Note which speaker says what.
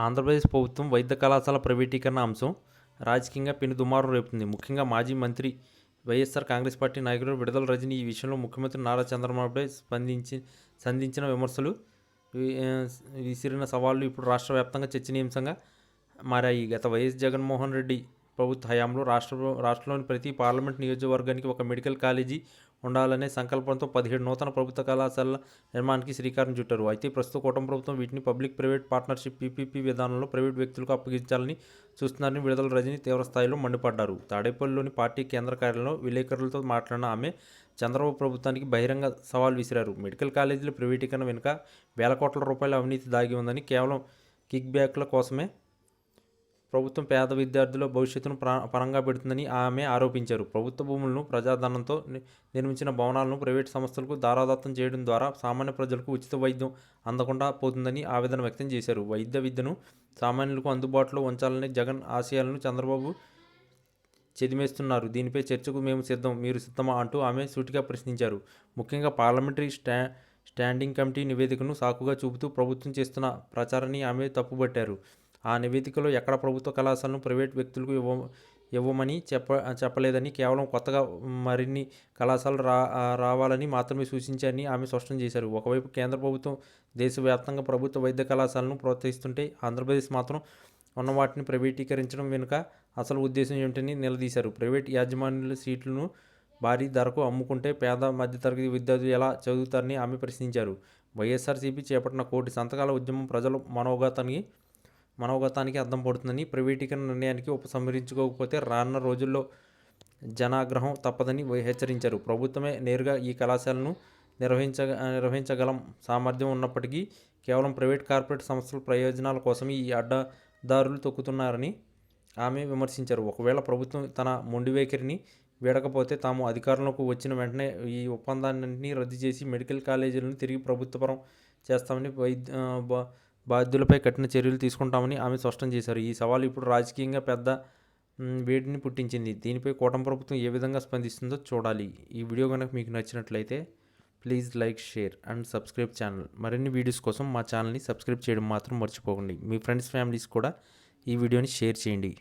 Speaker 1: ఆంధ్రప్రదేశ్ ప్రభుత్వం వైద్య కళాశాల ప్రైవేటీకరణ అంశం రాజకీయంగా పెను దుమారం రేపుతుంది. ముఖ్యంగా మాజీ మంత్రి వైఎస్ఆర్ కాంగ్రెస్ పార్టీ నాయకుడు విడుదల రజని ఈ విషయంలో ముఖ్యమంత్రి నారా చంద్రబాబుపై సంధించిన విమర్శలు, విసిరిన సవాళ్లు ఇప్పుడు రాష్ట్ర వ్యాప్తంగా చర్చనీయాంశంగా మారాయి. గత వైఎస్ జగన్మోహన్ రెడ్డి ప్రభుత్వ హయాంలో రాష్ట్రంలోని ప్రతి పార్లమెంట్ నియోజకవర్గానికి ఒక మెడికల్ కాలేజీ ఉండాలనే సంకల్పంతో 17 నూతన ప్రభుత్వ కళాశాలల నిర్మాణానికి శ్రీకారం చుట్టారు. అయితే ప్రస్తుత కూటమి ప్రభుత్వం వీటిని పబ్లిక్ ప్రైవేట్ పార్ట్నర్షిప్ పీపీపీ విధానంలో ప్రైవేట్ వ్యక్తులకు అప్పగించాలని చూస్తున్నారని విడుదల రజని తీవ్రస్థాయిలో మండిపడ్డారు. తాడేపల్లిలోని పార్టీ కేంద్ర కార్యాలయంలో విలేకరులతో మాట్లాడిన ఆమె చంద్రబాబు ప్రభుత్వానికి బహిరంగ సవాల్ విసిరారు. మెడికల్ కాలేజీల ప్రైవేటీకరణ వెనుక వేల కోట్ల రూపాయల అవినీతి దాగి ఉందని, కేవలం కిక్ బ్యాక్ల కోసమే ప్రభుత్వం పేద విద్యార్థుల భవిష్యత్తును పరంగా పెడుతుందని ఆమె ఆరోపించారు. ప్రభుత్వ భూములను, ప్రజాధనంతో నిర్మించిన భవనాలను ప్రైవేటు సంస్థలకు దారాదత్తం చేయడం ద్వారా సామాన్య ప్రజలకు ఉచిత వైద్యం అందకుండా పోతుందని ఆవేదన వ్యక్తం చేశారు. వైద్య విద్యను సామాన్యులకు అందుబాటులో ఉంచాలనే జగన్ ఆశయాలను చంద్రబాబు చెదిమేస్తున్నారు. దీనిపై చర్చకు మేము సిద్ధం, మీరు సిద్ధమా అంటూ ఆమె సూటిగా ప్రశ్నించారు. ముఖ్యంగా పార్లమెంటరీ స్టాండింగ్ కమిటీ నివేదికను సాకుగా చూపుతూ ప్రభుత్వం చేస్తున్న ప్రచారాన్ని ఆమె తప్పుబట్టారు. ఆ నివేదికలో ఎక్కడ ప్రభుత్వ కళాశాలను ప్రైవేట్ వ్యక్తులకు ఇవ్వమని చెప్పలేదని, కేవలం కొత్తగా మరిన్ని కళాశాలలు రావాలని మాత్రమే సూచించారని ఆమె స్పష్టం చేశారు. ఒకవైపు కేంద్ర ప్రభుత్వం దేశవ్యాప్తంగా ప్రభుత్వ వైద్య కళాశాలను ప్రోత్సహిస్తుంటే, ఆంధ్రప్రదేశ్ మాత్రం ఉన్న వాటిని ప్రైవేటీకరించడం వెనుక అసలు ఉద్దేశం ఏమిటని నిలదీశారు. ప్రైవేట్ యాజమాన్యాల సీట్లను భారీ ధరకు అమ్ముకుంటే పేద మధ్యతరగతి విద్యార్థులు ఎలా చదువుతారని ఆమె ప్రశ్నించారు. వైఎస్ఆర్సీపీ చేపట్టిన కోటి సంతకాల ఉద్యమం ప్రజల మనోగతానికి అద్దం పడుతుందని, ప్రైవేటీకరణ నిర్ణయానికి ఉపసంహరించుకోకపోతే రానున్న రోజుల్లో జనాగ్రహం తప్పదని హెచ్చరించారు. ప్రభుత్వమే నేరుగా ఈ కళాశాలను నిర్వహించగలం సామర్థ్యం ఉన్నప్పటికీ కేవలం ప్రైవేట్ కార్పొరేట్ సంస్థల ప్రయోజనాల కోసం ఈ అడ్డదారులు తొక్కుతున్నారని ఆమె విమర్శించారు. ఒకవేళ ప్రభుత్వం తన మొండి వైఖరిని వీడకపోతే తాము అధికారంలోకి వచ్చిన వెంటనే ఈ ఒప్పందాన్ని రద్దు చేసి మెడికల్ కాలేజీలను తిరిగి ప్రభుత్వపరం చేస్తామని, బాధ్యులపై కఠిన చర్యలు తీసుకుంటామని ఆమె స్పష్టం చేశారు. ఈ సవాల్ ఇప్పుడు రాజకీయంగా పెద్ద వేడిని పుట్టించింది. దీనిపై కూటమి ప్రభుత్వం ఏ విధంగా స్పందిస్తుందో చూడాలి. ఈ వీడియో కనుక మీకు నచ్చినట్లయితే please like, share and subscribe channel. మరిన్ని వీడియోస్ కోసం మా ఛానల్ని సబ్స్క్రైబ్ చేయడం మాత్రం మర్చిపోకండి. మీ ఫ్రెండ్స్, ఫ్యామిలీస్ కూడా ఈ వీడియోని షేర్ చేయండి.